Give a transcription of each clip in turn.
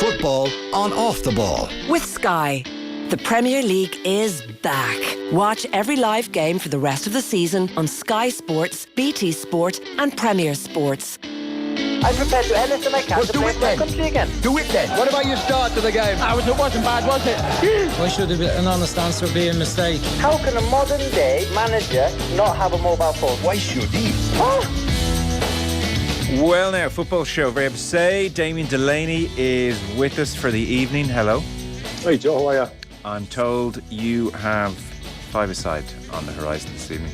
football on Off the Ball. With Sky. The Premier League is back. Watch every live game for the rest of the season on Sky Sports, BT Sport and Premier Sports. I'm prepared to do anything I can to play for my country again. Do it then. What about your start to the game? It wasn't bad, was it? Why should an honest answer be a mistake? How can a modern day manager not have a mobile phone? Why should he? Well now, football show, very happy to say Damien Delaney is with us for the evening. Hello. Hey Joe, how are you? I'm told you have five-a-side on the horizon this evening.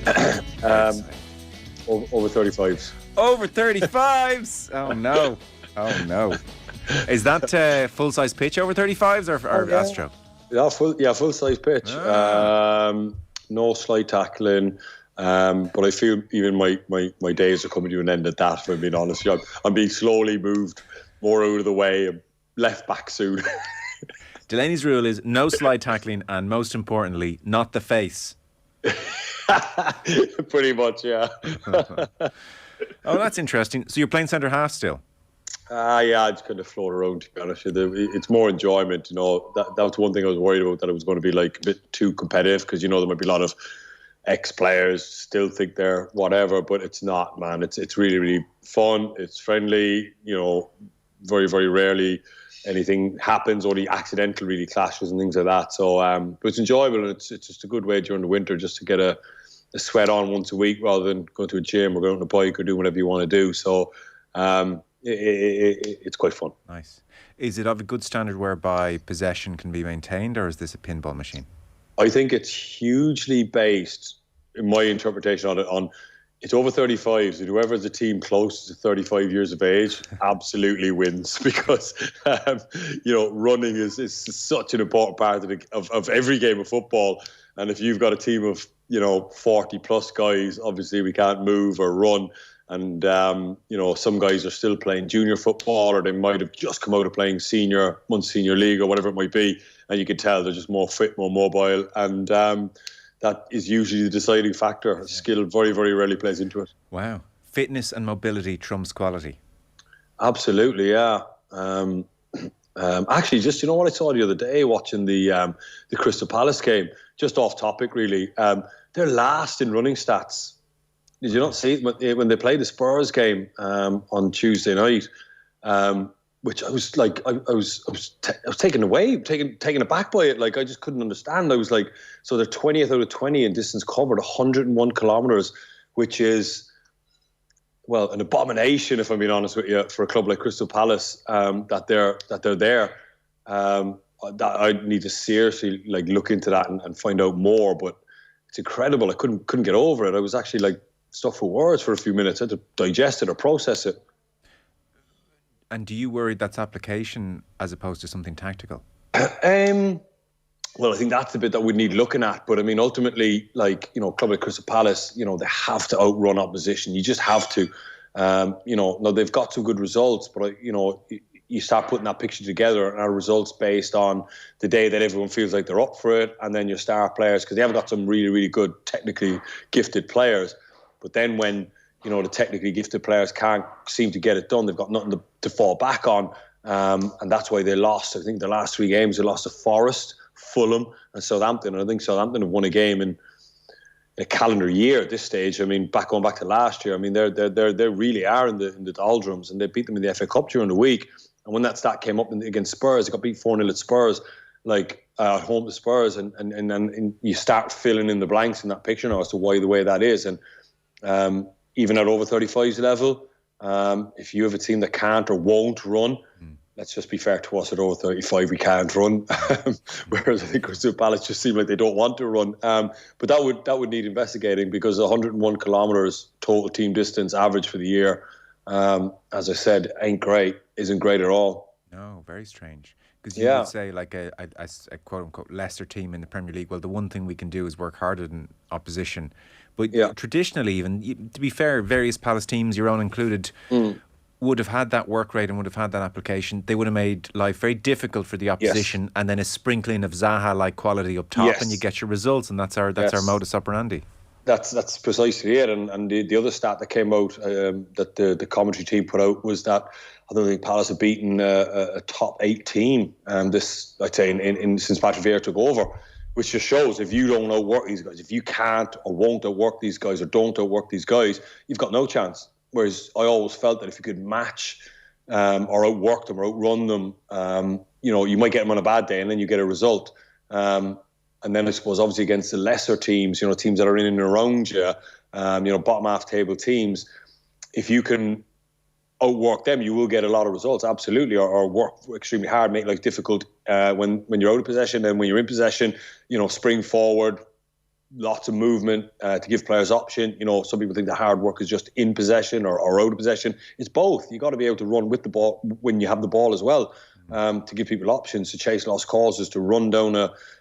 Over 35s. Over 35s! Oh no. Oh no. Is that full-size pitch over 35s or Astro? Yeah, full size pitch. No slight tackling. But I feel even my days are coming to an end at that, if I'm being honest. I'm being slowly moved more out of the way. I'm left back soon. Delaney's rule is no slide tackling and, most importantly, not the face. Pretty much, yeah. Oh, that's interesting. So you're playing centre half still? Yeah, I just kind of float around, to be honest with you. It's more enjoyment, you know. That was one thing I was worried about, that it was going to be like a bit too competitive, because, you know, there might be a lot of ex-players still think they're whatever, but it's not, man. It's really, really fun. It's friendly, you know, very, very rarely anything happens, only accidental really clashes and things like that. So but it's enjoyable, and it's just a good way during the winter just to get a sweat on once a week rather than go to a gym or go on a bike or do whatever you want to do. So it's quite fun. Nice. Is it of a good standard whereby possession can be maintained, or is this a pinball machine? I think it's hugely based, in my interpretation on it, on it's over 35s, and whoever is the team closest to 35 years of age absolutely wins, because you know, running is such an important part of every game of football. And if you've got a team of, you know, 40 plus guys, obviously we can't move or run. And you know, some guys are still playing junior football, or they might have just come out of playing once senior league or whatever it might be, and you can tell they're just more fit, more mobile, and that is usually the deciding factor. Skill very, very rarely plays into it. Wow. Fitness and mobility trumps quality. Absolutely, yeah. Actually, just, you know what I saw the other day watching the Crystal Palace game, just off topic really, they're last in running stats. Did you not see it when they played the Spurs game on Tuesday night? Which I was like, I was taken aback by it. Like, I just couldn't understand. I was like, so they're 20th out of 20 in distance covered, 101 kilometres, which is, well, an abomination, if I'm being honest with you, for a club like Crystal Palace, that they're there. That I need to seriously like look into that and find out more. But it's incredible. I couldn't get over it. I was actually like stuck for words for a few minutes. I had to digest it or process it. And do you worry that's application as opposed to something tactical? Well, I think that's the bit that we need looking at. But I mean, ultimately, like, you know, a club like Crystal Palace, you know, they have to outrun opposition. You just have to. You know, now they've got some good results, but, you know, you start putting that picture together, and our results based on the day that everyone feels like they're up for it, and then your star players, because they have got some really, really good technically gifted players. But then when, you know, the technically gifted players can't seem to get it done, they've got nothing to fall back on. And that's why they lost. I think the last three games, they lost to Forest, Fulham and Southampton. And I think Southampton have won a game in a calendar year at this stage. I mean, going back to last year, I mean, they really are in the doldrums, and they beat them in the FA Cup during the week. And when that stat came up against Spurs, they got beat 4-0 at Spurs, like at home to Spurs. And you start filling in the blanks in that picture now as to why the way that is. And even at over 35s level, if you have a team that can't or won't run, let's just be fair to us, at over 35 we can't run. Whereas I think Crystal Palace just seem like they don't want to run. But that would need investigating, because 101 kilometres total team distance average for the year, as I said, isn't great at all. No, very strange. Because you would say, like a quote-unquote lesser team in the Premier League, well, the one thing we can do is work harder than opposition. But traditionally, even, to be fair, various Palace teams, your own included, would have had that work rate and would have had that application. They would have made life very difficult for the opposition, and then a sprinkling of Zaha-like quality up top, and you get your results, and that's our modus operandi. That's precisely it. And the other stat that came out that the commentary team put out was that I don't think Palace have beaten a top 8 team this, I'd say, in since Patrick Vieira took over, which just shows if you don't outwork these guys, if you can't or won't outwork these guys or don't outwork these guys, you've got no chance. Whereas I always felt that if you could match or outwork them or outrun them, you might get them on a bad day and then you get a result. And then I suppose obviously against the lesser teams, teams that are in and around you, bottom half table teams, if you can outwork them, you will get a lot of results, absolutely, or work extremely hard, make life difficult when you're out of possession. And when you're in possession, spring forward, lots of movement to give players option. Some people think the hard work is just in possession or out of possession. It's both. You got to be able to run with the ball when you have the ball as well. To give people options, to chase lost causes, to run down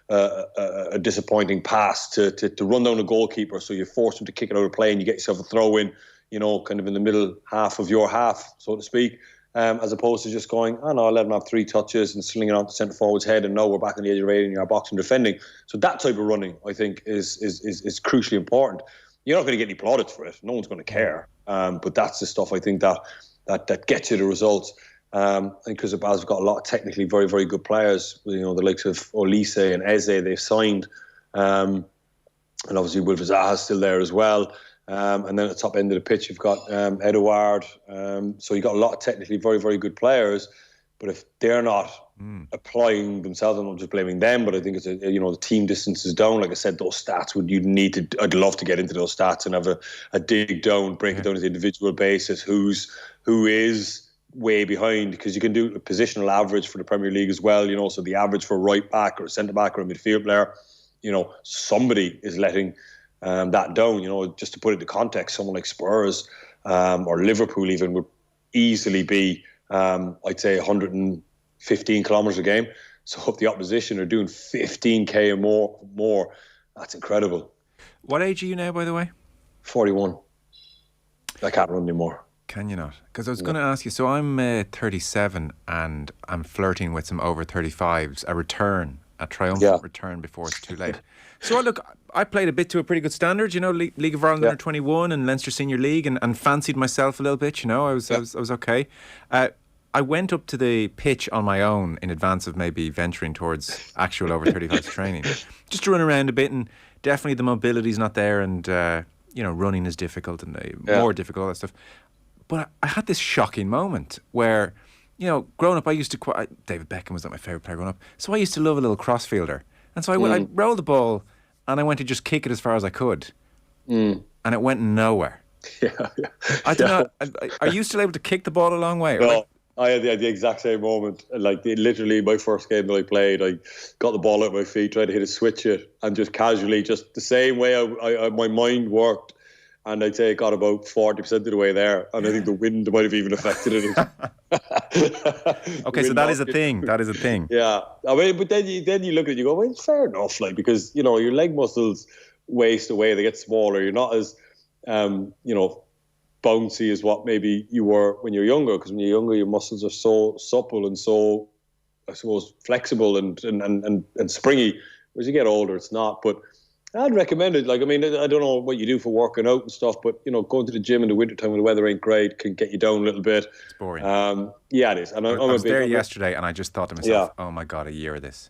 a disappointing pass, to run down a goalkeeper, so you force them to kick it out of play and you get yourself a throw in, kind of in the middle half of your half, so to speak, as opposed to just going, I'll let them have 3 touches and slinging it onto centre forward's head and no, we're back on the edge of the area in our box and defending. So that type of running, I think, is crucially important. You're not going to get any plaudits for it. No one's going to care. But that's the stuff I think that gets you the results. I think because Palace have got a lot of technically very, very good players, the likes of Olise and Eze they've signed, and obviously Wilfred Zaha's still there as well. And then at the top end of the pitch, you've got Edouard. So you've got a lot of technically very, very good players. But if they're not applying themselves, I'm not just blaming them, but I think it's the team distance is down. Like I said, those stats I'd love to get into those stats and have a dig down, break it down as an individual basis. Who is way behind, because you can do a positional average for the Premier League as well, so the average for a right back or a centre back or a midfield player, somebody is letting that down. Just to put it into context, someone like Spurs or Liverpool even would easily be I'd say 115 kilometres a game. So if the opposition are doing 15k or more, that's incredible. What age are you now, by the way? 41. I can't run anymore. Can you not? Because I was going to ask you, so I'm 37 and I'm flirting with some over 35s, a triumphant return before it's too late. So look, I played a bit to a pretty good standard, League of Ireland under 21 and Leinster Senior League, and fancied myself a little bit, I was okay. I went up to the pitch on my own in advance of maybe venturing towards actual over 35s training, just to run around a bit, and definitely the mobility's not there, and running is difficult and more difficult, all that stuff. But I had this shocking moment where, growing up, I used to David Beckham was not my favourite player growing up, so I used to love a little crossfielder. And so I rolled the ball and I went to just kick it as far as I could. And it went nowhere. I don't know. Are you still able to kick the ball a long way? No, I had the exact same moment. Like literally my first game that I played, I got the ball out of my feet, tried to hit a switch it, and just casually, just the same way my mind worked. And I'd say it got about 40% of the way there. And I think the wind might have even affected it. Okay, so that is a thing. That is a thing. Yeah. I mean, but then you look at it, you go, well, it's fair enough, because, your leg muscles waste away, they get smaller. You're not as, bouncy as what maybe you were when you're younger. Because when you're younger, your muscles are so supple and so, I suppose, flexible and springy. As you get older, it's not. But I'd recommend it. I don't know what you do for working out and stuff, but, going to the gym in the wintertime when the weather ain't great can get you down a little bit. It's boring. Yeah, it is. And I was there yesterday and I just thought to myself, oh my God, a year of this.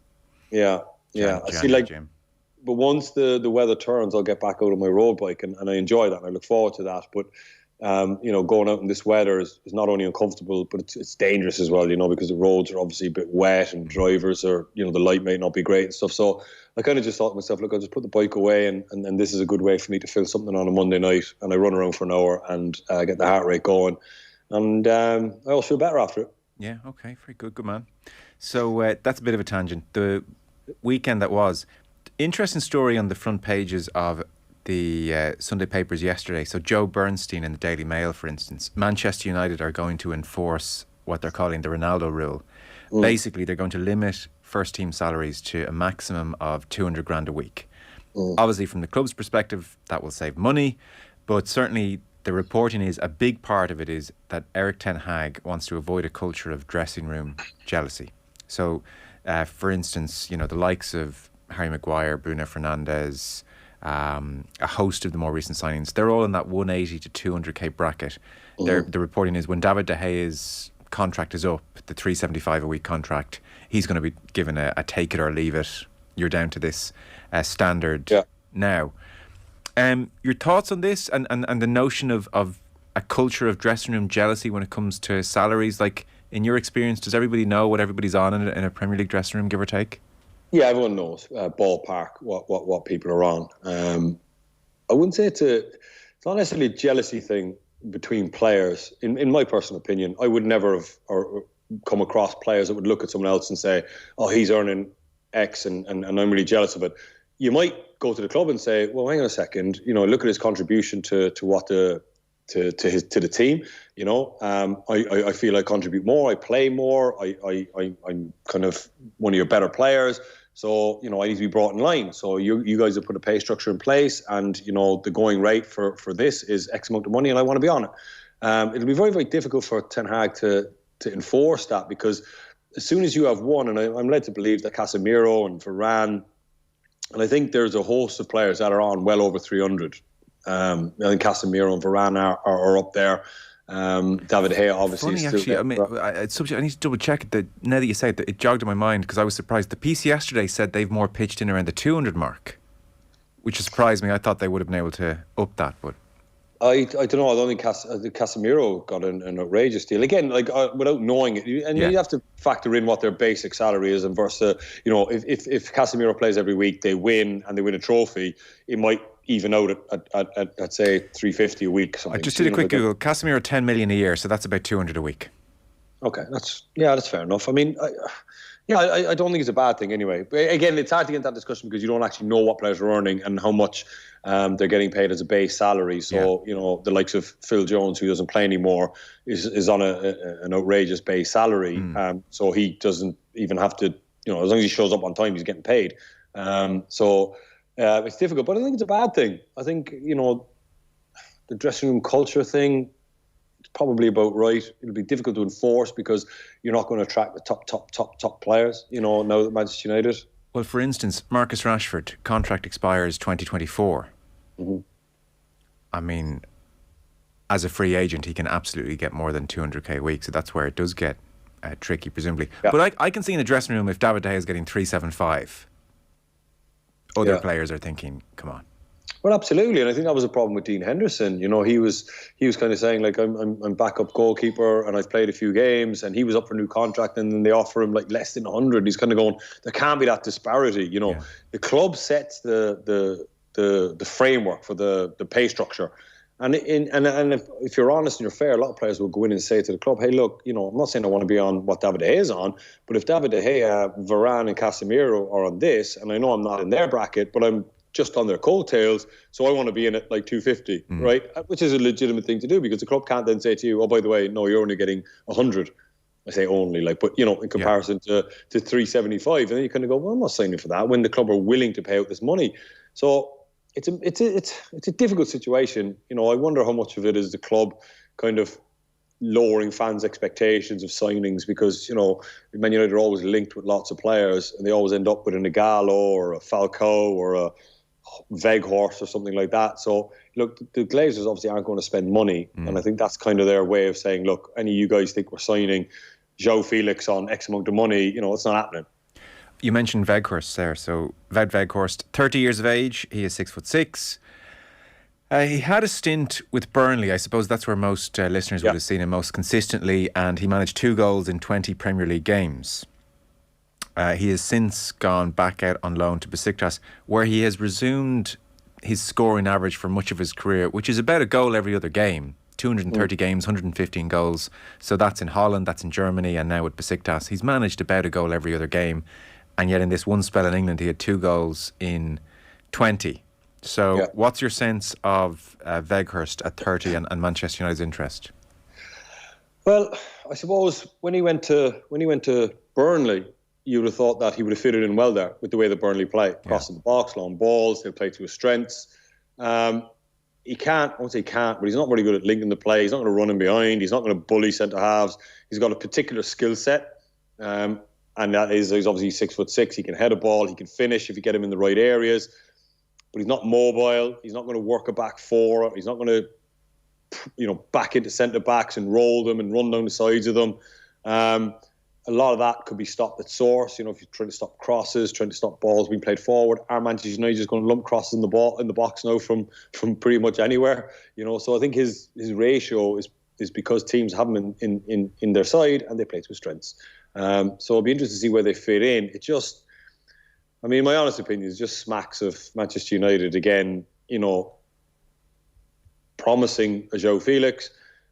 Yeah. I see, gym. But once the weather turns, I'll get back out on my road bike and I enjoy that and I look forward to that. But, going out in this weather is not only uncomfortable, but it's dangerous as well, because the roads are obviously a bit wet and drivers are, the light might not be great and stuff. So I kind of just thought to myself, look, I'll just put the bike away and this is a good way for me to fill something on a Monday night, and I run around for an hour and get the heart rate going, and I also feel better after it. Yeah, okay, very good man. So that's a bit of a tangent. The weekend that was, interesting story on the front pages of the Sunday papers yesterday. So Joe Bernstein in the Daily Mail, for instance, Manchester United are going to enforce what they're calling the Ronaldo rule. Basically, they're going to limit first team salaries to a maximum of 200 grand a week. Obviously, from the club's perspective, that will save money, but certainly the reporting is a big part of it is that Eric Ten Hag wants to avoid a culture of dressing room jealousy. So, for instance, the likes of Harry Maguire, Bruno Fernandes, a host of the more recent signings. They're all in that 180 to 200k bracket. The reporting is when David De Gea's contract is up, the 375 a week contract, he's going to be given a take it or leave it. You're down to this standard now. Your thoughts on this and the notion of a culture of dressing room jealousy when it comes to salaries? Like, in your experience, does everybody know what everybody's on in a Premier League dressing room, give or take? Yeah, everyone knows ballpark what people are on. I wouldn't say it's not necessarily a jealousy thing between players. In my personal opinion, I would never have come across players that would look at someone else and say, "Oh, he's earning X, and I'm really jealous of it." You might go to the club and say, "Well, hang on a second. Look at his contribution to the team. I feel I contribute more. I play more. I'm kind of one of your better players. So, I need to be brought in line. So you guys have put a pay structure in place, and, the going rate for this is X amount of money, and I want to be on it." It'll be very, very difficult for Ten Hag to enforce that, because as soon as you have one, and I'm led to believe that Casemiro and Varane, and I think there's a host of players that are on well over 300. I think Casemiro and Varane are up there. David De Gea obviously. Funny, actually. I need to double check it. Now that you say it, it jogged in my mind because I was surprised. The piece yesterday said they've more pitched in around the 200 mark, which surprised me. I thought they would have been able to up that, but I don't know. I don't think Casemiro got an outrageous deal. Again, without knowing it, and you have to factor in what their basic salary is, and versus, if Casemiro plays every week, they win and they win a trophy, it might even out at say 350 a week. I just did a quick Google. Casemiro 10 million a year, so that's about 200 a week. Okay, that's fair enough. I mean, I don't think it's a bad thing anyway. But again, it's hard to get into that discussion because you don't actually know what players are earning and how much they're getting paid as a base salary. So, the likes of Phil Jones, who doesn't play anymore, is on an outrageous base salary. So he doesn't even have to, as long as he shows up on time, he's getting paid. It's difficult, but I think it's a bad thing. I think, the dressing room culture thing, it's probably about right. It'll be difficult to enforce because you're not going to attract the top players, now that Manchester United. Well, for instance, Marcus Rashford, contract expires 2024. I mean, as a free agent, he can absolutely get more than 200k a week, so that's where it does get tricky, presumably. Yeah. But I can see in the dressing room, if David De Gea is getting 375, other players are thinking, come on. Well, absolutely, and I think that was a problem with Dean Henderson. He was kind of saying, like, I'm backup goalkeeper and I've played a few games, and he was up for a new contract, and then they offer him like less than 100. He's kind of going, there can't be that disparity. The club sets the framework for the pay structure, and if you're honest and you're fair, a lot of players will go in and say to the club, hey, look, I'm not saying I want to be on what David De Gea is on, but if David De Gea, Varane and Casemiro are on this, and I know I'm not in their bracket, but I'm just on their coattails, so I want to be in it like 250, right? Which is a legitimate thing to do, because the club can't then say to you, oh, by the way, no, you're only getting 100. I say only, but in comparison to 375, and then you kind of go, well, I'm not signing for that, when the club are willing to pay out this money. So it's a difficult situation. I wonder how much of it is the club kind of lowering fans' expectations of signings, because Man United are always linked with lots of players, and they always end up with an Ighalo or a Falcao or a Weghorst or something like that. So look, the Glazers obviously aren't going to spend money, and I think that's kind of their way of saying, look, any of you guys think we're signing João Felix on X amount of money, it's not happening. You mentioned Weghorst there. So Weghorst, 30 years of age, he is 6'6". He had a stint with Burnley. I suppose that's where most listeners would have seen him most consistently, and he managed 2 goals in 20 Premier League games. He has since gone back out on loan to Besiktas, where he has resumed his scoring average for much of his career, which is about a goal every other game. 230 games, 115 goals. So that's in Holland, that's in Germany, and now with Besiktas. He's managed about a goal every other game, and yet in this one spell in England, he had 2 goals in 20. So what's your sense of Weghorst at 30 and Manchester United's interest? Well, I suppose when he went to Burnley, you would have thought that he would have fitted in well there with the way that Burnley play. Crossing the box, long balls, they play to his strengths. He can't, I won't say he can't, but he's not very good at linking the play. He's not going to run in behind. He's not going to bully centre-halves. He's got a particular skill set. And that is, he's obviously 6'6". He can head a ball. He can finish if you get him in the right areas. but he's not mobile. He's not going to work a back four. He's not going to, back into centre-backs and roll them and run down the sides of them. A lot of that could be stopped at source. If you're trying to stop crosses, trying to stop balls being played forward. Our Manchester United is going to lump crosses in the box now from pretty much anywhere. So I think his ratio is because teams have him in their side and they play to his strengths. So it'll be interesting to see where they fit in. It just, my honest opinion is just smacks of Manchester United again. Promising a Joe Felix,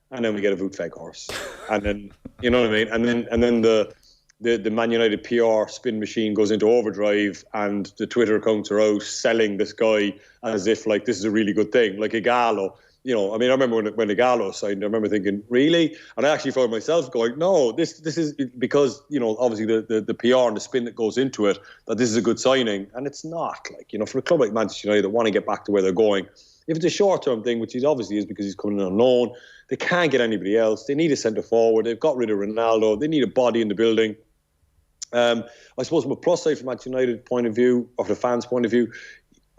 and then we get a Weghorst, and then you know what I mean, and then the Man United PR spin machine goes into overdrive, and the Twitter accounts are out selling this guy as if like this is a really good thing, like Igalo. I remember when Igalo signed, I remember thinking, really? And I actually found myself going, no, this is because, obviously the PR and the spin that goes into it, that this is a good signing. And it's not. For a club like Manchester United that want to get back to where they're going, if it's a short-term thing, which it obviously is because he's coming in on loan, they can't get anybody else. They need a centre-forward. They've got rid of Ronaldo. They need a body in the building. I suppose from a plus side from Manchester United point of view, or from the fans' point of view,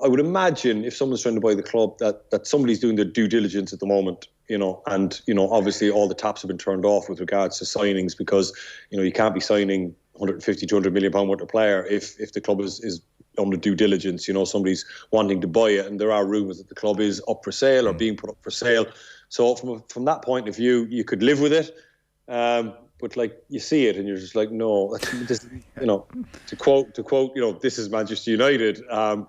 I would imagine if someone's trying to buy the club that somebody's doing their due diligence at the moment, and obviously all the taps have been turned off with regards to signings because, you can't be signing 150, 200 million pound worth of player if the club is under due diligence, somebody's wanting to buy it, and there are rumours that the club is up for sale or being put up for sale. So from that point of view, you could live with it. But you see it and you're just like, no, this, to quote, this is Manchester United, and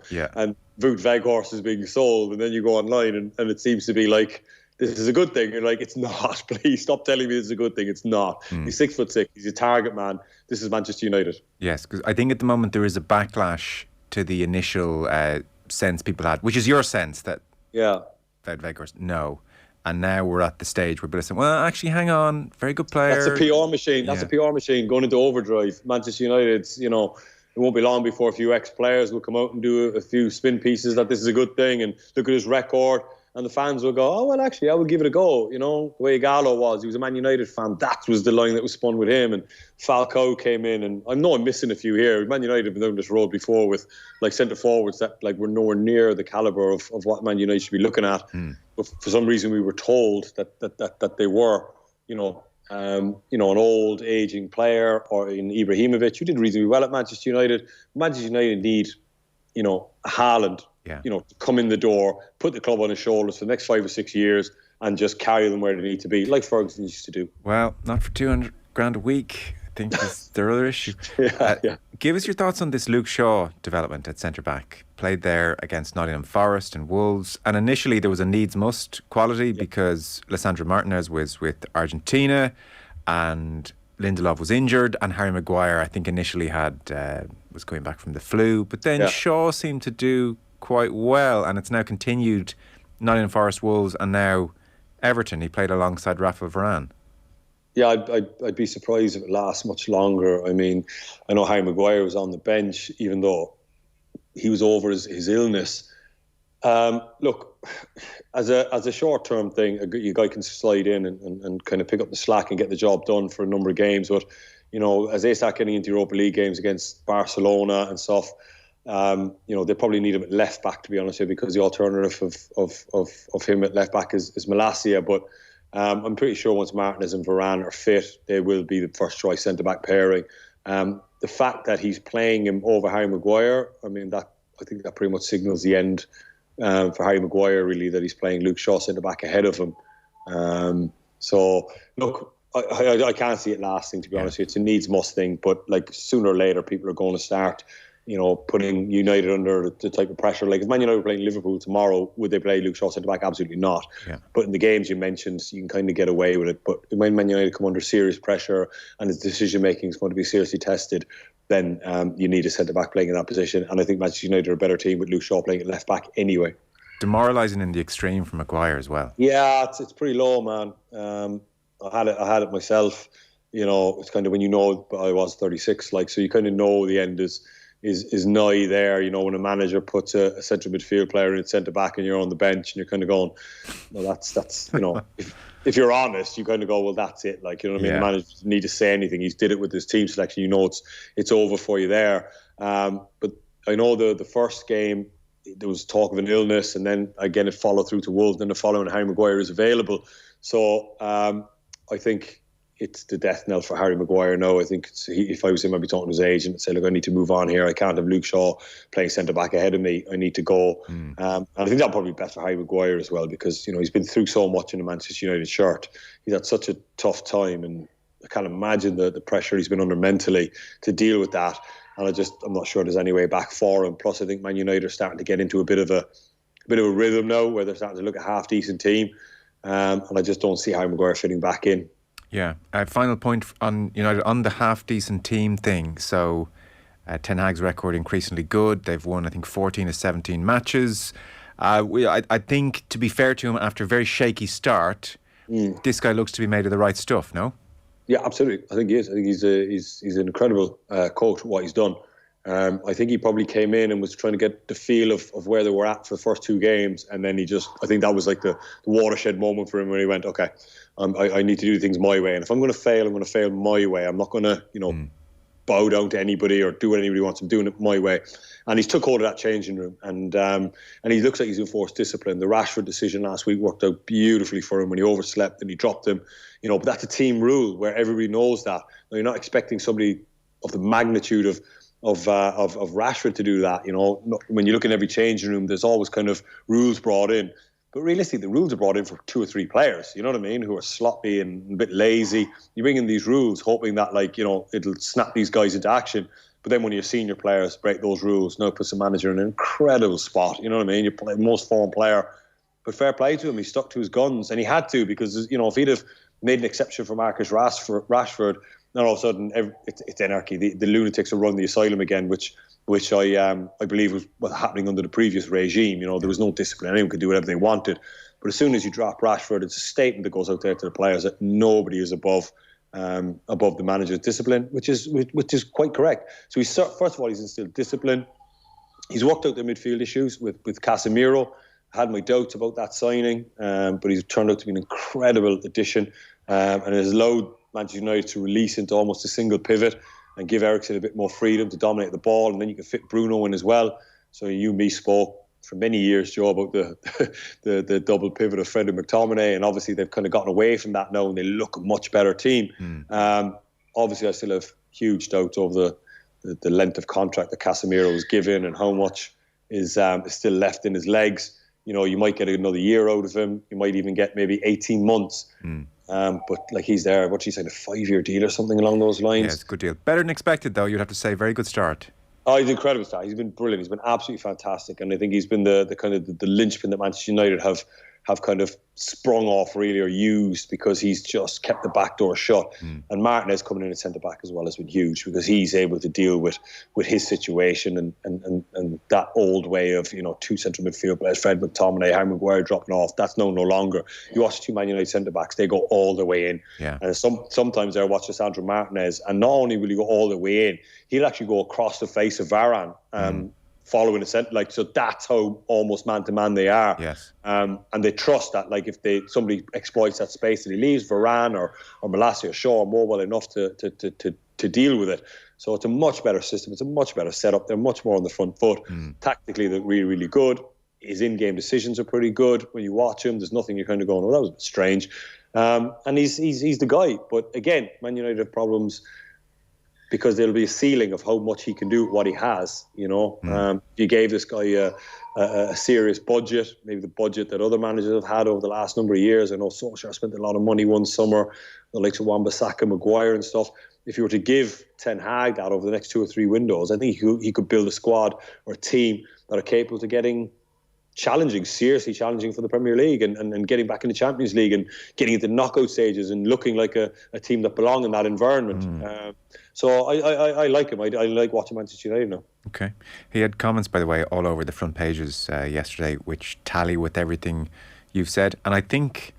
Weghorst is being sold, and then you go online and it seems to be like this is a good thing. You're like, it's not. Please stop telling me it's a good thing. It's not. He's 6'6". He's a target man. This is Manchester United. Yes, because I think at the moment there is a backlash to the initial sense people had, which is your sense that Weghorst, no. And now we're at the stage where people are saying, well, actually, hang on, very good player. That's a PR machine. That's a PR machine going into overdrive. Manchester United's, it won't be long before a few ex-players will come out and do a few spin pieces that this is a good thing and look at his record. And the fans will go, oh, well, actually, I would give it a go. The way Igalo was, he was a Man United fan. That was the line that was spun with him. And Falcao came in. And I know I'm missing a few here. Man United have been down this road before with centre-forwards that were nowhere near the calibre of what Man United should be looking at. But for some reason, we were told that they were, an old, ageing player, or in Ibrahimovic, who did reasonably well at Manchester United. Manchester United need, a Haaland, to come in the door, put the club on his shoulders for the next 5 or 6 years and just carry them where they need to be, like Ferguson used to do. Well, not for 200 grand a week. I think that's their other issue. Give us your thoughts on this Luke Shaw development at centre-back. Played there against Nottingham Forest and Wolves. And initially there was a needs-must quality because Lisandro Martinez was with Argentina and Lindelof was injured, and Harry Maguire, I think, initially was going back from the flu. But then Shaw seemed to do quite well, and it's now continued Nottingham Forest, Wolves, and now Everton. He played alongside Rafael Varane. Yeah, I'd be surprised if it lasts much longer. I know Harry Maguire was on the bench, even though he was over his illness. Look, as a short-term thing, a guy can slide in and kind of pick up the slack and get the job done for a number of games. But, as they start getting into Europa League games against Barcelona and stuff, they probably need him at left back, to be honest with you, because the alternative of him at left back is Malacia. But I'm pretty sure once Martinez and Varane are fit, they will be the first choice centre back pairing. The fact that he's playing him over Harry Maguire, I think that pretty much signals the end for Harry Maguire, really, that he's playing Luke Shaw centre back ahead of him. So look, I can't see it lasting, to be honest with you. It's a needs must thing, but sooner or later people are going to start putting United under the type of pressure. If Man United were playing Liverpool tomorrow, would they play Luke Shaw centre back? Absolutely not. But in the games you mentioned, you can kind of get away with it. But when Man United come under serious pressure and his decision making is going to be seriously tested, then you need a centre back playing in that position. And I think Manchester United are a better team with Luke Shaw playing at left back anyway. Demoralising in the extreme for Maguire as well. Yeah, it's pretty low, man. I had it myself. It's kind of when I was 36, so you kind of know the end is nigh there. When a manager puts a central midfield player in centre back and you're on the bench and you're kind of going, no, that's if you're honest, you kind of go, well, that's it. The manager doesn't need to say anything. He's did it with his team selection. It's over for you there. But I know the first game there was talk of an illness, and then again it followed through to Wolves. Then the following, Harry Maguire is available. So I think it's the death knell for Harry Maguire now. I think if I was him, I'd be talking to his agent and say, look, I need to move on here. I can't have Luke Shaw playing centre-back ahead of me. I need to go. And I think that'll probably be best for Harry Maguire as well, because, you know, he's been through so much in the Manchester United shirt. He's had such a tough time, and I can't imagine the pressure he's been under mentally to deal with that. And I'm not sure there's any way back for him. Plus, I think Man United are starting to get into a bit of a rhythm now, where they're starting to look a half-decent team. And I just don't see Harry Maguire fitting back in. Yeah. Final point on United on the half-decent team thing. So Ten Hag's record increasingly good. They've won, I think, 14 of 17 matches. I think, to be fair to him, after a very shaky start, this guy looks to be made of the right stuff, no? Yeah, absolutely. I think he is. I think he's an incredible coach, what he's done. I think he probably came in and was trying to get the feel of where they were at for the first two games, and then I think that was like the watershed moment for him, where he went, okay, I need to do things my way, and if I'm going to fail, I'm going to fail my way. I'm not going to, bow down to anybody or do what anybody wants. I'm doing it my way. And he's took hold of that changing room, and he looks like he's enforced discipline. The Rashford decision last week worked out beautifully for him when he overslept and he dropped him. But that's a team rule where everybody knows that. Now, you're not expecting somebody of the magnitude of Rashford to do that. When you look in every changing room, there's always kind of rules brought in. But realistically, the rules are brought in for 2 or 3 players, you know what I mean, who are sloppy and a bit lazy. You bring in these rules hoping that, it'll snap these guys into action. But then when your senior players break those rules, now it puts the manager in an incredible spot. You know what I mean? You're the most formed player. But fair play to him. He stuck to his guns, and he had to, because, if he'd have made an exception for Marcus Rashford, then all of a sudden it's anarchy. The lunatics will run the asylum again, which I believe was happening under the previous regime. There was no discipline. Anyone could do whatever they wanted. But as soon as you drop Rashford, it's a statement that goes out there to the players that nobody is above the manager's discipline, which is quite correct. So first of all, he's instilled discipline. He's worked out the midfield issues with Casemiro. I had my doubts about that signing, but he's turned out to be an incredible addition, and has allowed Manchester United to release into almost a single pivot and give Eriksen a bit more freedom to dominate the ball, and then you can fit Bruno in as well. So you and me spoke for many years, Joe, about the double pivot of Fred and McTominay, and obviously they've kind of gotten away from that now, and they look a much better team. Obviously, I still have huge doubts over the length of contract that Casemiro was given and how much is still left in his legs. You might get another year out of him. You might even get maybe 18 months. But he's there, what she said, a 5-year deal or something along those lines. Yeah, it's a good deal. Better than expected, though, you'd have to say. Very good start. Oh, he's an incredible start. He's been brilliant. He's been absolutely fantastic. And I think he's been the kind of the linchpin that Manchester United have kind of sprung off, really, or used, because he's just kept the back door shut. And Martinez coming in at centre-back as well has been huge, because he's able to deal with his situation and that old way of, 2 central midfield players, Fred McTominay, Harry Maguire dropping off. That's no longer. You watch 2 Man United centre-backs, they go all the way in. Yeah. And sometimes I watch Sandro Martinez, and not only will he go all the way in, he'll actually go across the face of Varane, following a centre, so that's how almost man-to-man they are. Yes. And they trust that, if somebody exploits that space that he leaves, Varane or Malacia or Shaw are mobile enough to deal with it. So it's a much better system. It's a much better setup. They're much more on the front foot. Tactically, they're really, really good. His in-game decisions are pretty good. When you watch him, there's nothing you're kind of going, that was a bit strange. And he's the guy. But again, Man United have problems, because there'll be a ceiling of how much he can do with what he has. If you gave this guy a serious budget, maybe the budget that other managers have had over the last number of years. I know Solskjaer spent a lot of money one summer, the likes of Wan-Bissaka, Maguire and stuff. If you were to give Ten Hag that over the next 2 or 3 windows, I think he could build a squad or a team that are capable of getting seriously challenging for the Premier League and getting back in the Champions League and getting into knockout stages and looking like a team that belong in that environment. So I like him. I like watching Manchester United now. Okay. He had comments, by the way, all over the front pages yesterday, which tally with everything you've said. And I think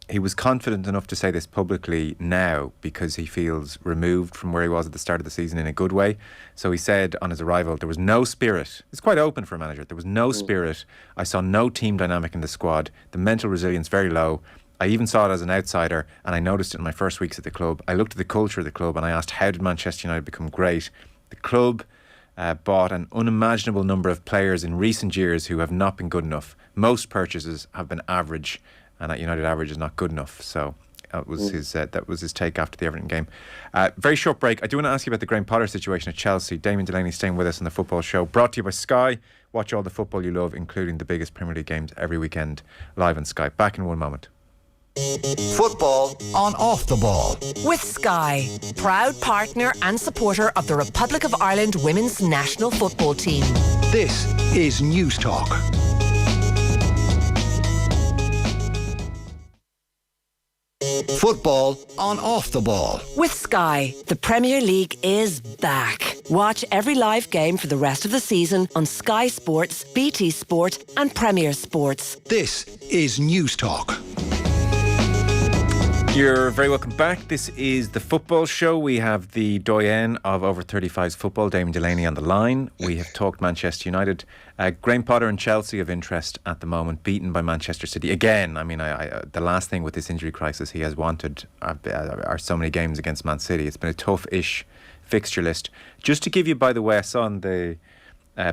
he was confident enough to say this publicly now because he feels removed from where he was at the start of the season in a good way. So he said on his arrival, there was no spirit. It's quite open for a manager. There was no spirit. I saw no team dynamic in the squad. The mental resilience very low. I even saw it as an outsider, and I noticed it in my first weeks at the club. I looked at the culture of the club and I asked, how did Manchester United become great? The club bought an unimaginable number of players in recent years who have not been good enough. Most purchases have been average, and at United average is not good enough. So that was his take after the Everton game. Very short break. I do want to ask you about the Graham Potter situation at Chelsea. Damien Delaney staying with us on the Football Show, brought to you by Sky. Watch all the football you love, including the biggest Premier League games every weekend, live on Sky. Back in one moment. Football on Off the Ball. With Sky, proud partner and supporter of the Republic of Ireland women's national football team. This is News Talk. Football on Off the Ball. With Sky, the Premier League is back. Watch every live game for the rest of the season on Sky Sports, BT Sport and Premier Sports. This is News Talk. You're very welcome back. This is the Football Show. We have the doyen of over 35's football, Damien Delaney, on the line. We have talked Manchester United. Graham Potter and Chelsea of interest at the moment, beaten by Manchester City. Again, I mean, the last thing with this injury crisis he has wanted are so many games against Man City. It's been a tough-ish fixture list. Just to give you, by the way, I saw on the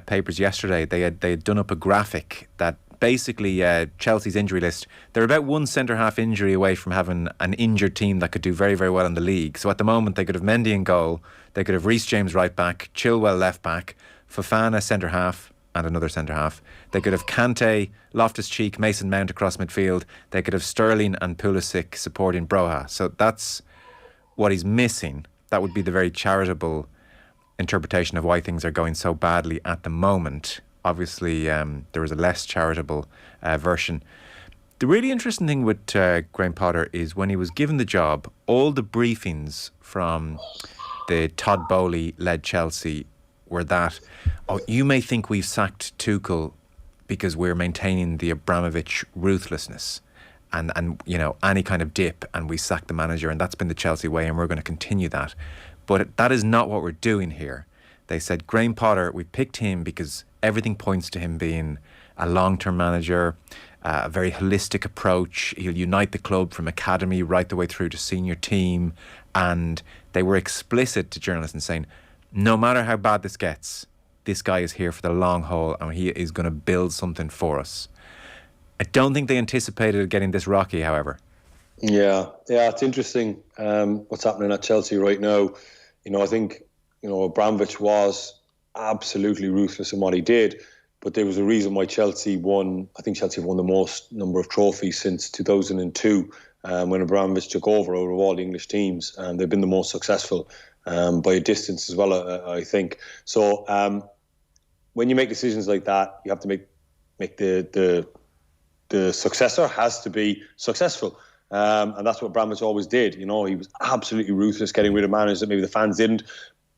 papers yesterday, they had done up a graphic that basically Chelsea's injury list, they're about one centre-half injury away from having an injured team that could do very, very well in the league. So at the moment, they could have Mendy in goal, they could have Reece James right back, Chilwell left back, Fofana centre-half and another centre-half. They could have Kante, Loftus-Cheek, Mason Mount across midfield. They could have Sterling and Pulisic supporting Broha. So that's what he's missing. That would be the very charitable interpretation of why things are going so badly at the moment. Obviously, there was a less charitable version. The really interesting thing with Graham Potter is when he was given the job, all the briefings from the Todd Bowley-led Chelsea were that, you may think we've sacked Tuchel because we're maintaining the Abramovich ruthlessness and you know, any kind of dip, and we sacked the manager, and that's been the Chelsea way, and we're going to continue that. But that is not what we're doing here. They said, Graham Potter, we picked him because everything points to him being a long-term manager, a very holistic approach. He'll unite the club from academy right the way through to senior team. And they were explicit to journalists in saying, no matter how bad this gets, this guy is here for the long haul and he is going to build something for us. I don't think they anticipated it getting this rocky, however. Yeah, it's interesting what's happening at Chelsea right now. You know, I think, you know, Abramovich was absolutely ruthless in what he did, but there was a reason why Chelsea won. I think Chelsea won the most number of trophies since 2002 when Abramovich took over out of all the English teams, and they've been the most successful by a distance as well, I think. So when you make decisions like that, you have to make the successor has to be successful. And that's what Abramovich always did. You know, he was absolutely ruthless getting rid of managers that maybe the fans didn't.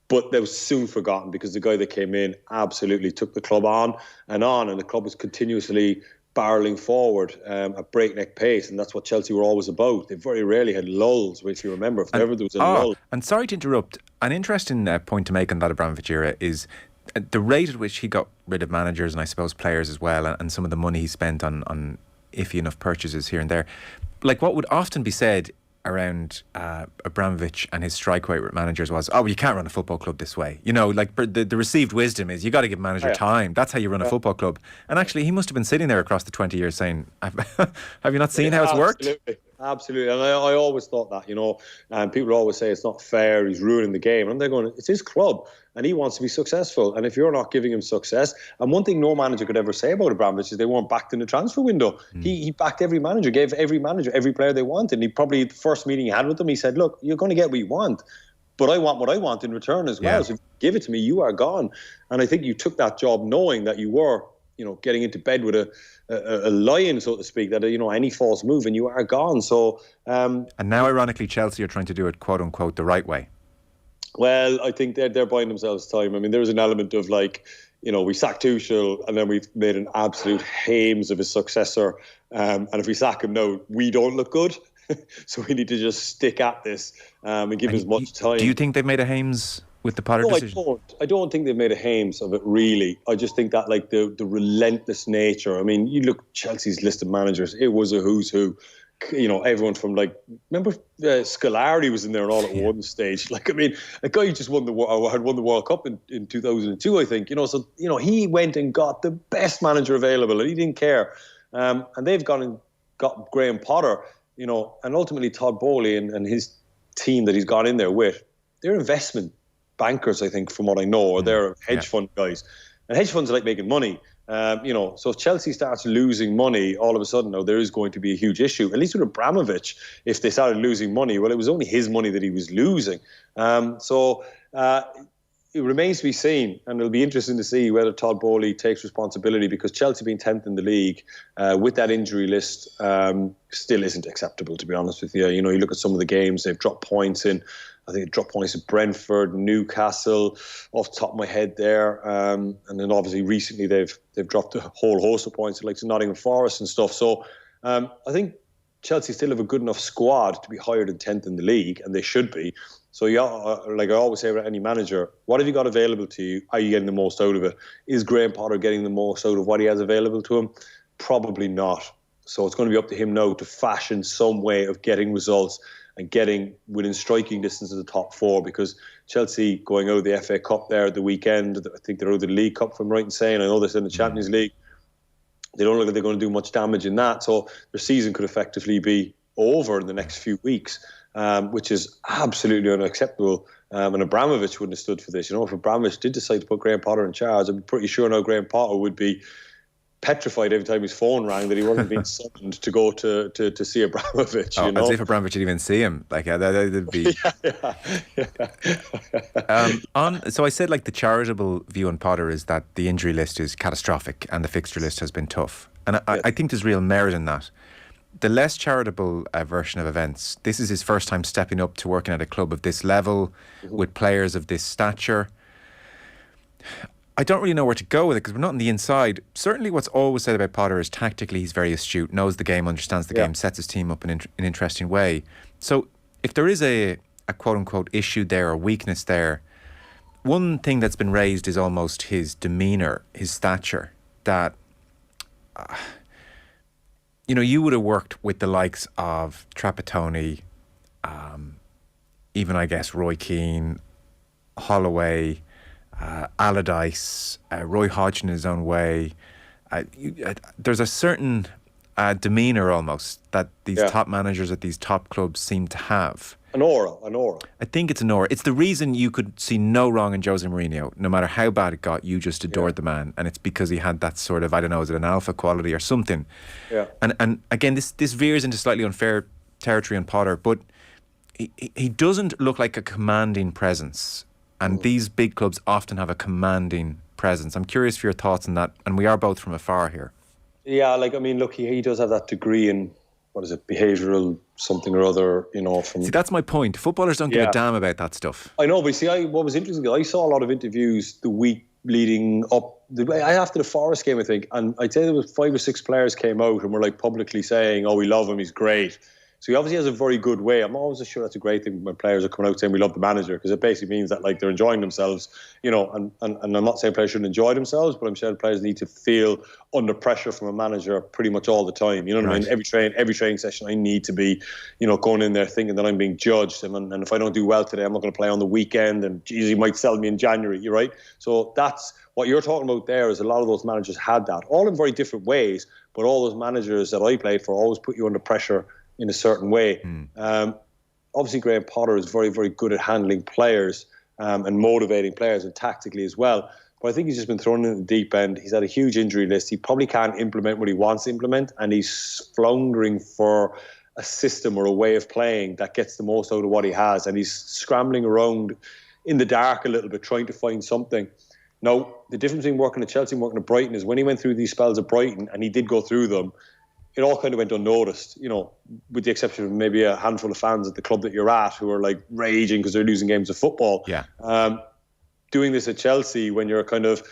But that was soon forgotten because the guy that came in absolutely took the club on, and the club was continuously barreling forward at breakneck pace, and that's what Chelsea were always about. They very rarely had lulls, if you remember. If ever there was a lull. And sorry to interrupt, an interesting point to make on that Abramovich era is the rate at which he got rid of managers and I suppose players as well, and some of the money he spent on iffy enough purchases here and there. Like what would often be said around Abramovich and his strike rate with managers was, you can't run a football club this way. You know, like the received wisdom is you got to give manager time. That's how you run a football club. And actually, he must have been sitting there across the 20 years saying, have you not seen how it's worked? Absolutely. And I always thought that, you know, and people always say it's not fair, he's ruining the game. And they're going, it's his club and he wants to be successful. And if you're not giving him success, and one thing no manager could ever say about Abramovich is they weren't backed in the transfer window. He backed every manager, gave every manager every player they wanted. And he probably, the first meeting he had with them, he said, look, you're going to get what you want, but I want what I want in return as well. So if you give it to me, you are gone. And I think you took that job knowing that you were, you know, getting into bed with a lion, so to speak, that, you know, any false move and you are gone. So and now ironically Chelsea are trying to do it quote unquote the right way. Well, I think they're buying themselves time. I mean, there's an element of like, you know, we sacked Tuchel and then we've made an absolute hames of his successor, and if we sack him now, we don't look good. So we need to just stick at this and give as much time. Do you think they've made a hames with the Potter decision? I don't think they've made a hames of it, really. I just think that, like, the relentless nature. I mean, you look at Chelsea's list of managers, it was a who's who. everyone from remember Scolari was in there and all at one stage. A guy who just had won the World Cup in 2002, I think. So he went and got the best manager available, and he didn't care. And they've gone and got Graham Potter, and ultimately Todd Bowley and his team that he's gone in there with. They're investment bankers, I think, from what I know, or they're hedge fund guys. And hedge funds like making money. So if Chelsea starts losing money, all of a sudden now there is going to be a huge issue. At least with Abramovich, if they started losing money, well, it was only his money that he was losing. It remains to be seen, and it'll be interesting to see whether Todd Bowley takes responsibility, because Chelsea being 10th in the league with that injury list still isn't acceptable, to be honest with you. You look at some of the games, they've dropped points in. I think they dropped points at Brentford, Newcastle, off the top of my head there. And then obviously recently they've dropped a whole host of points like Nottingham Forest and stuff. So I think Chelsea still have a good enough squad to be higher than 10th in the league, and they should be. So like I always say about any manager, what have you got available to you? Are you getting the most out of it? Is Graham Potter getting the most out of what he has available to him? Probably not. So it's going to be up to him now to fashion some way of getting results and getting within striking distance of the top four, because Chelsea going out of the FA Cup there at the weekend, I think they're out of the League Cup, if I'm right in saying. I know they're in the Champions League. They don't look like they're going to do much damage in that. So their season could effectively be over in the next few weeks, which is absolutely unacceptable. And Abramovich wouldn't have stood for this. If Abramovich did decide to put Graham Potter in charge, I'm pretty sure now Graham Potter would be petrified every time his phone rang that he wasn't being summoned to go to see Abramovich. As if Abramovich didn't even see him. That'd be. So I said the charitable view on Potter is that the injury list is catastrophic and the fixture list has been tough, and I think there's real merit in that. The less charitable version of events. This is his first time stepping up to working at a club of this level with players of this stature. I don't really know where to go with it because we're not on the inside. Certainly what's always said about Potter is tactically he's very astute, knows the game, understands the game, sets his team up in an interesting way. So if there is a quote-unquote issue there or weakness there, one thing that's been raised is almost his demeanour, his stature, that... you would have worked with the likes of Trapattoni, even I guess Roy Keane, Holloway, Allardyce, Roy Hodgson in his own way. There's a certain demeanour almost that these top managers at these top clubs seem to have. An aura. I think it's an aura. It's the reason you could see no wrong in Jose Mourinho. No matter how bad it got, you just adored the man. And it's because he had that sort of, I don't know, is it an alpha quality or something? Yeah. And again, this veers into slightly unfair territory on Potter, but he doesn't look like a commanding presence. And these big clubs often have a commanding presence. I'm curious for your thoughts on that. And we are both from afar here. Yeah, look, he does have that degree in, behavioural something or other, from... See, that's my point. Footballers don't give a damn about that stuff. I know, but see, what was interesting, I saw a lot of interviews the week leading up, after the Forest game, I think, and I'd say there was 5 or 6 players came out and were publicly saying, we love him, he's great. So he obviously has a very good way. I'm always sure that's a great thing when players are coming out saying we love the manager, because it basically means that they're enjoying themselves, and I'm not saying players shouldn't enjoy themselves, but I'm sure players need to feel under pressure from a manager pretty much all the time. You know what I mean? Every training session, I need to be, going in there thinking that I'm being judged, and if I don't do well today, I'm not going to play on the weekend, and geez, you might sell me in January. You're right. So that's what you're talking about there. Is a lot of those managers had that, all in very different ways, but all those managers that I played for always put you under pressure in a certain way. Obviously, Graham Potter is very, very good at handling players and motivating players, and tactically as well. But I think he's just been thrown in the deep end. He's had a huge injury list. He probably can't implement what he wants to implement, and he's floundering for a system or a way of playing that gets the most out of what he has. And he's scrambling around in the dark a little bit, trying to find something. Now, the difference between working at Chelsea and working at Brighton is when he went through these spells at Brighton, and he did go through them, it all kind of went unnoticed, with the exception of maybe a handful of fans at the club that you're at who are raging because they're losing games of football. Yeah. Doing this at Chelsea when you're kind of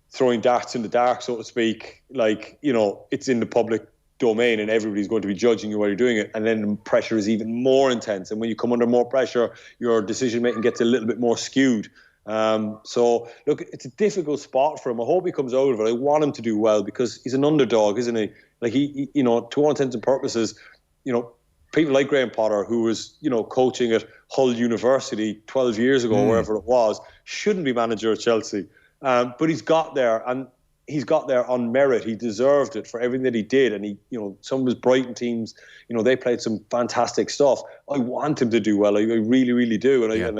throwing darts in the dark, so to speak, it's in the public domain and everybody's going to be judging you while you're doing it. And then the pressure is even more intense. And when you come under more pressure, your decision making gets a little bit more skewed. So look, it's a difficult spot for him. I hope he comes out of it. I want him to do well because he's an underdog, isn't he? He to all intents and purposes, people like Graham Potter, who was, coaching at Hull University 12 years ago, wherever it was, shouldn't be manager of Chelsea. But he's got there, and he's got there on merit. He deserved it for everything that he did. And he, some of his Brighton teams, they played some fantastic stuff. I want him to do well. I really, really do. And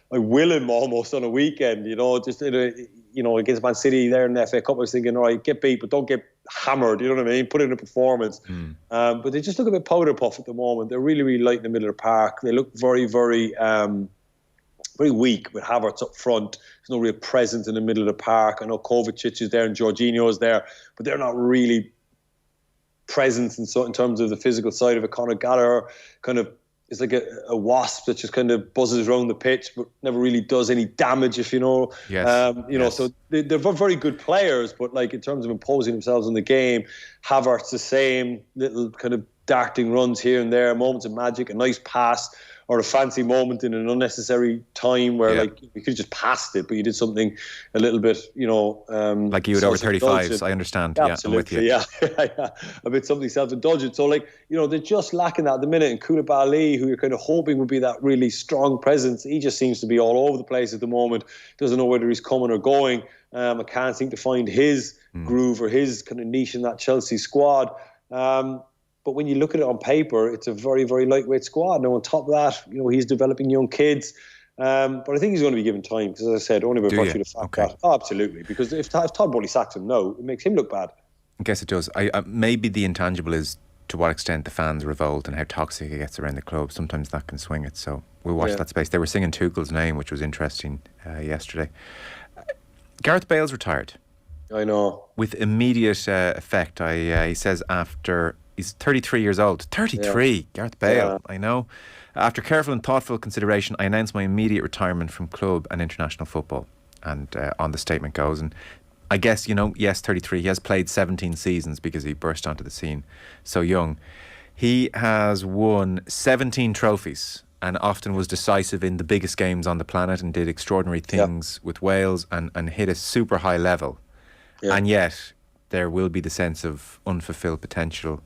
I will him almost on a weekend, just against Man City there in the FA Cup. I was thinking, all right, get beat, but don't get hammered. You know what I mean? Put in a performance. But they just look a bit powder puff at the moment. They're really, really light in the middle of the park. They look very, very, very weak with Havertz up front. There's no real presence in the middle of the park. I know Kovacic is there and Jorginho is there, but they're not really present in terms of the physical side of it. Conor Gallagher kind of is like a wasp that just kind of buzzes around the pitch but never really does any damage, if you know. Yes. Yes. So they're very good players, but like in terms of imposing themselves in the game, Havertz the same, little kind of darting runs here and there, moments of magic, a nice pass or a fancy moment in an unnecessary time where like you could have just passed it, but you did something a little bit, like you would over 35s. I understand. Absolutely, yeah, I'm with you. A bit something self-indulgent. So they're just lacking that at the minute. And Koulibaly, who you're kind of hoping would be that really strong presence, he just seems to be all over the place at the moment. Doesn't know whether he's coming or going. I can't seem to find his groove or his kind of niche in that Chelsea squad. But when you look at it on paper, it's a very, very lightweight squad. Now, on top of that, he's developing young kids. But I think he's going to be given time because, as I said, only by virtue of the fact that... Oh, absolutely. Because if Todd Bowley sacks him now, it makes him look bad. I guess it does. Maybe the intangible is to what extent the fans revolt and how toxic it gets around the club. Sometimes that can swing it. So we'll watch that space. They were singing Tuchel's name, which was interesting yesterday. Gareth Bale's retired. I know. With immediate effect. He says after... He's 33 years old. 33, Gareth Bale, I know. After careful and thoughtful consideration, I announce my immediate retirement from club and international football. And on the statement goes, and I guess, yes, 33. He has played 17 seasons because he burst onto the scene so young. He has won 17 trophies and often was decisive in the biggest games on the planet and did extraordinary things with Wales and hit a super high level. And yet, there will be the sense of unfulfilled potential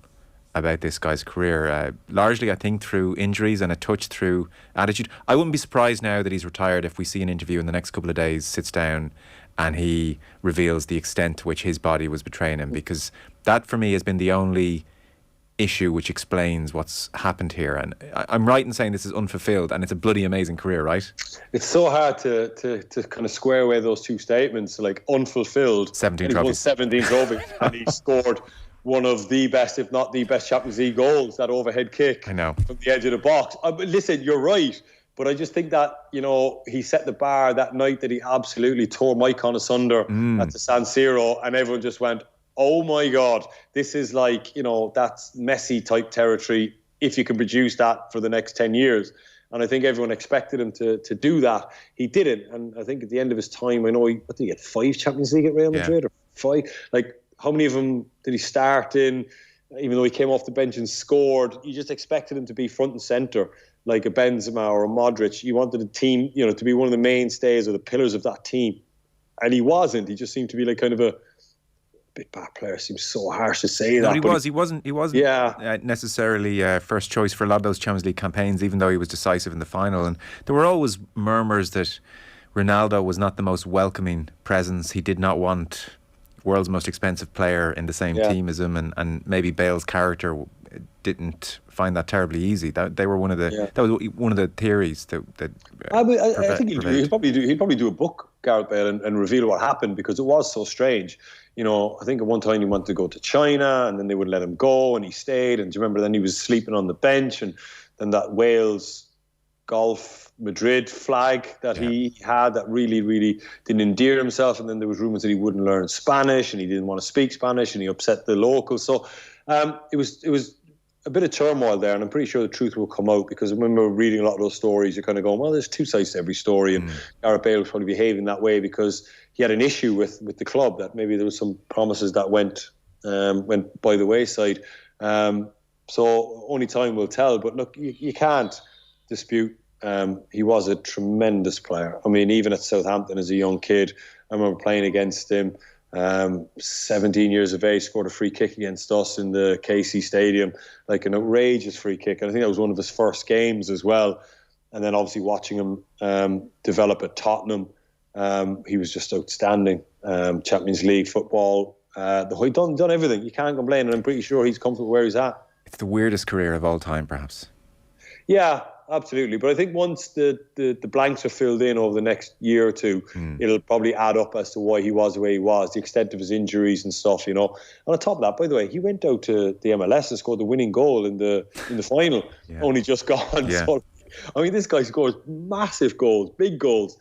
about this guy's career, largely I think through injuries and a touch through attitude. I wouldn't be surprised now that he's retired if we see an interview in the next couple of days, sits down and he reveals the extent to which his body was betraying him, because that for me has been the only issue which explains what's happened here. And I'm right in saying this is unfulfilled and it's a bloody amazing career, right? It's so hard to kind of square away those two statements, like unfulfilled. 17 trophies. 17 trophies and he scored one of the best, if not the best, Champions League goals, that overhead kick from the edge of the box. Listen, you're right, but I just think that, he set the bar that night that he absolutely tore Maicon asunder at the San Siro, and everyone just went, oh my God, this is like, that's Messi type territory if you can produce that for the next 10 years. And I think everyone expected him to do that. He didn't. And I think at the end of his time, I know he had 5 Champions League at Real Madrid or 5. How many of them did he start in? Even though he came off the bench and scored, you just expected him to be front and centre, like a Benzema or a Modric. You wanted the team, to be one of the mainstays or the pillars of that team. And he wasn't. He just seemed to be like kind of a bit bad player. Seems so harsh to say that. He wasn't necessarily first choice for a lot of those Champions League campaigns, even though he was decisive in the final. And there were always murmurs that Ronaldo was not the most welcoming presence. He did not want world's most expensive player in the same team as him, and maybe Bale's character didn't find that terribly easy. That was one of the theories that I think he'd probably do a book, Gareth Bale, and reveal what happened, because it was so strange. I think at one time he wanted to go to China and then they would let him go and he stayed, and do you remember then he was sleeping on the bench, and then that Wales golf Madrid flag that he had that really, really didn't endear himself. And then there was rumours that he wouldn't learn Spanish and he didn't want to speak Spanish and he upset the locals. So it was a bit of turmoil there, and I'm pretty sure the truth will come out, because I remember reading a lot of those stories, you're kind of going, well, there's two sides to every story, and Gareth Bale was probably behaving that way because he had an issue with the club, that maybe there was some promises that went by the wayside. So only time will tell. But look, you can't dispute he was a tremendous player. I mean, even at Southampton as a young kid, I remember playing against him. 17 years of age, scored a free kick against us in the KC Stadium, like an outrageous free kick. And I think that was one of his first games as well. And then obviously watching him develop at Tottenham, he was just outstanding. Champions League football, he's done everything. You can't complain, and I'm pretty sure he's comfortable where he's at. It's the weirdest career of all time, perhaps. Yeah, absolutely. But I think once the blanks are filled in over the next year or two, it'll probably add up as to why he was the way he was, the extent of his injuries and stuff, And on top of that, by the way, he went out to the MLS and scored the winning goal in the final, only just gone. Yeah. So, I mean, this guy scores massive goals, big goals.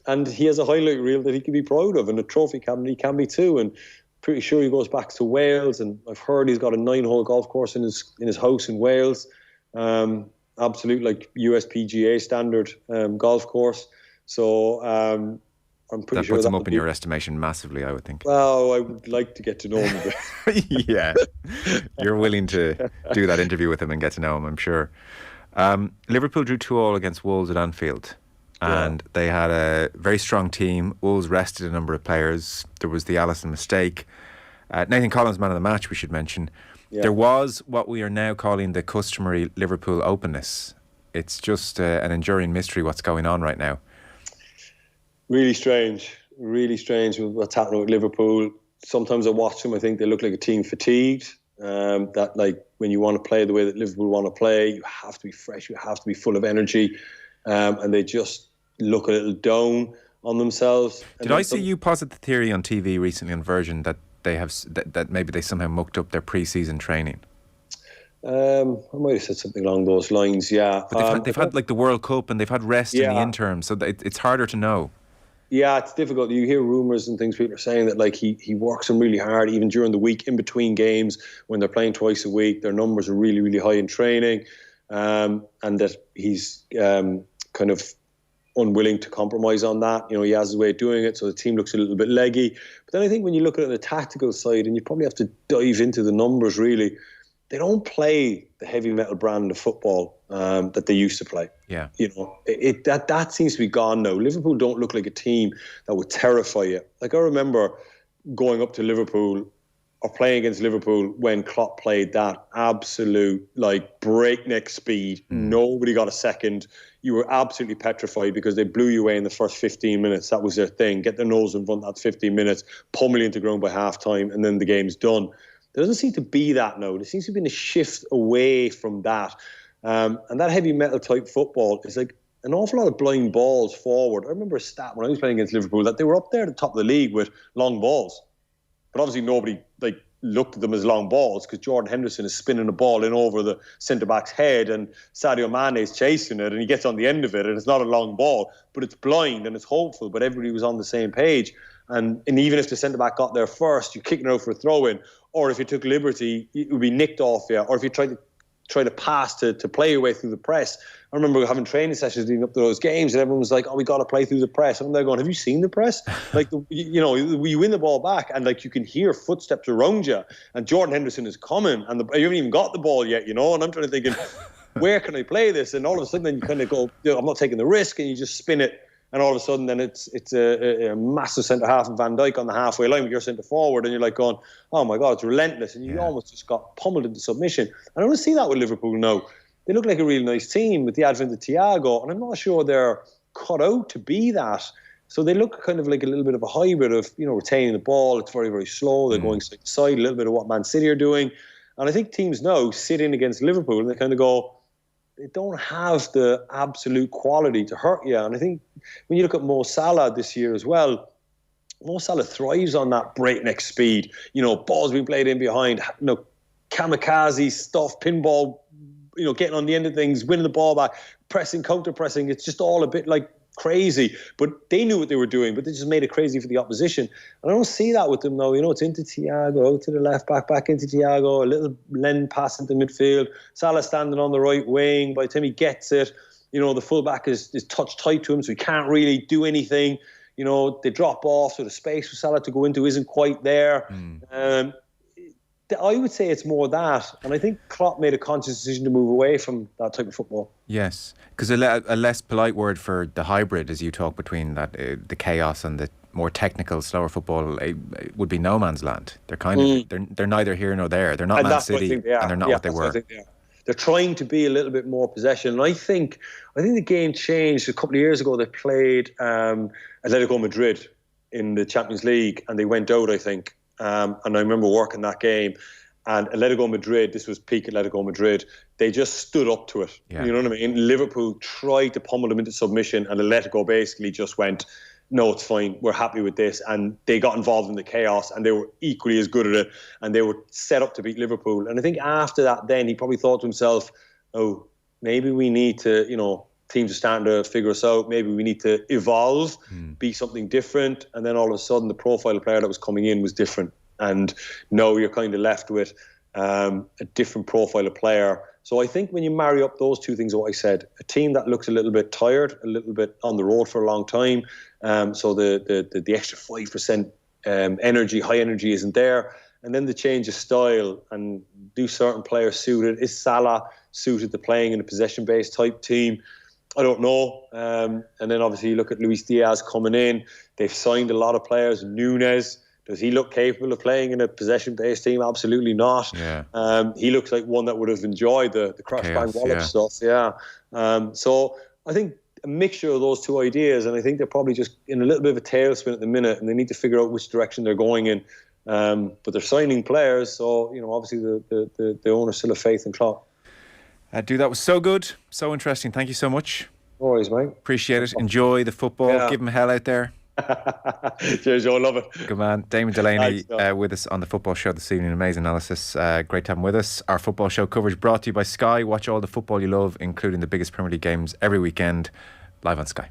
And he has a highlight reel that he can be proud of, and a trophy cabinet he can be too. And pretty sure he goes back to Wales, and I've heard he's got a 9-hole golf course in his house in Wales. Absolute like USPGA standard golf course. So I'm pretty sure that puts him up in your estimation massively, I would think. Well, I would like to get to know him a bit. Yeah, you're willing to do that interview with him and get to know him, I'm sure. Liverpool drew 2-2 against Wolves at Anfield. And they had a very strong team. Wolves rested a number of players. There was the Alisson mistake. Nathan Collins, man of the match, we should mention. Yeah. There was what we are now calling the customary Liverpool openness. It's just an enduring mystery what's going on right now. Really strange with what's happening with Liverpool. Sometimes I watch them, I think they look like a team fatigued. That like when you want to play the way that Liverpool want to play, you have to be fresh, you have to be full of energy. And they just look a little down on themselves. Did I see you posit the theory on TV recently on Virgin that they have that maybe they somehow mucked up their pre-season training? I might have said something along those lines. Yeah, but they've had like the World Cup and they've had rest in the interim, so it's harder to know. Yeah, it's difficult. You hear rumours and things. People are saying that like he works them really hard, even during the week, in between games when they're playing twice a week. Their numbers are really, really high in training, and that he's kind of unwilling to compromise on that. He has his way of doing it, so the team looks a little bit leggy. But then I think when you look at it on the tactical side, and you probably have to dive into the numbers really, they don't play the heavy metal brand of football that they used to play. Yeah, that seems to be gone now. Liverpool don't look like a team that would terrify you. Like I remember going up to Liverpool or playing against Liverpool when Klopp played that absolute like breakneck speed. Nobody got a second. You were absolutely petrified because they blew you away in the first 15 minutes. That was their thing. Get their nose in front of that 15 minutes, pummel you into ground by half time, and then the game's done. There doesn't seem to be that now. There seems to be a shift away from that. And that heavy metal type football is like an awful lot of blind balls forward. I remember a stat when I was playing against Liverpool that they were up there at the top of the league with long balls. But obviously nobody looked at them as long balls because Jordan Henderson is spinning the ball in over the centre-back's head and Sadio Mane is chasing it and he gets on the end of it and it's not a long ball, but it's blind and it's hopeful, but everybody was on the same page. And even if the centre-back got there first, you're kicking it out for a throw-in, or if you took liberty, it would be nicked off you, or if you try to pass to play your way through the press. I remember having training sessions leading up to those games and everyone was like, we got to play through the press. And I'm there going, have you seen the press? Like, you win the ball back and like you can hear footsteps around you and Jordan Henderson is coming and you haven't even got the ball yet, and I'm trying to think, where can I play this? And all of a sudden then you kind of go, I'm not taking the risk, and you just spin it. And all of a sudden then it's a massive centre-half and Van Dijk on the halfway line with your centre-forward and you're like going, oh my God, it's relentless. And you almost just got pummeled into submission. And I don't see that with Liverpool now. They look like a really nice team with the advent of Thiago, and I'm not sure they're cut out to be that. So they look kind of like a little bit of a hybrid of, retaining the ball. It's very, very slow. They're going side to side, a little bit of what Man City are doing. And I think teams now sit in against Liverpool and they kind of go, they don't have the absolute quality to hurt you. And I think when you look at Mo Salah this year as well, Mo Salah thrives on that breakneck speed. Balls being played in behind, kamikaze stuff, pinball, getting on the end of things, winning the ball back, pressing, counter-pressing. It's just all a bit like crazy. But they knew what they were doing, but they just made it crazy for the opposition. And I don't see that with them now. It's into Thiago, out to the left back into Thiago, a little Len pass into midfield, Salah standing on the right wing. By the time he gets it, the fullback is touch tight to him, so he can't really do anything. They drop off, so the space for Salah to go into isn't quite there. I would say it's more that, and I think Klopp made a conscious decision to move away from that type of football. Yes, because a less polite word for the hybrid, as you talk between that the chaos and the more technical, slower football, it would be no man's land. They're kind of they're neither here nor there. They're not Man City, and they're not what they were. They're trying to be a little bit more possession. And I think the game changed a couple of years ago. They played Atletico Madrid in the Champions League, and they went out, I think. And I remember working that game. And Atletico Madrid, this was peak Atletico Madrid, they just stood up to it. Yeah. You know what I mean? Liverpool tried to pummel them into submission, and Atletico basically just went, no, it's fine, we're happy with this. And they got involved in the chaos, and they were equally as good at it, and they were set up to beat Liverpool. And I think after that, then he probably thought to himself, oh, maybe we need to, teams are starting to figure us out. Maybe we need to evolve, be something different. And then all of a sudden, the profile of player that was coming in was different. And now you're kind of left with a different profile of player. So I think when you marry up those two things, what I said, a team that looks a little bit tired, a little bit on the road for a long time, so the extra 5% energy, high energy isn't there. And then the change of style, and do certain players suited? Is Salah suited to playing in a possession-based type team? I don't know. And then obviously you look at Luis Diaz coming in. They've signed a lot of players. Nunes, does he look capable of playing in a possession-based team? Absolutely not. Yeah. He looks like one that would have enjoyed the crash-bang wallop stuff. Yeah. So I think a mixture of those two ideas, and I think they're probably just in a little bit of a tailspin at the minute, and they need to figure out which direction they're going in. But they're signing players, so obviously the owners still have faith in Klopp. That was so good, so interesting. Thank you so much. No worries, mate. Appreciate it. Enjoy the football. Yeah. Give them hell out there. Cheers, Joe. Love it. Good man. Damien Delaney with us on the football show this evening. Amazing analysis. Great to have him with us. Our football show coverage brought to you by Sky. Watch all the football you love, including the biggest Premier League games every weekend, live on Sky.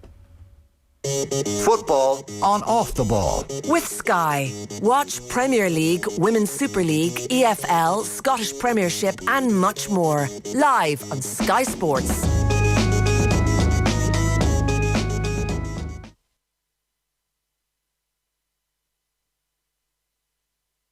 Football on Off the Ball. With Sky. Watch Premier League, Women's Super League, EFL, Scottish Premiership and much more. Live on Sky Sports.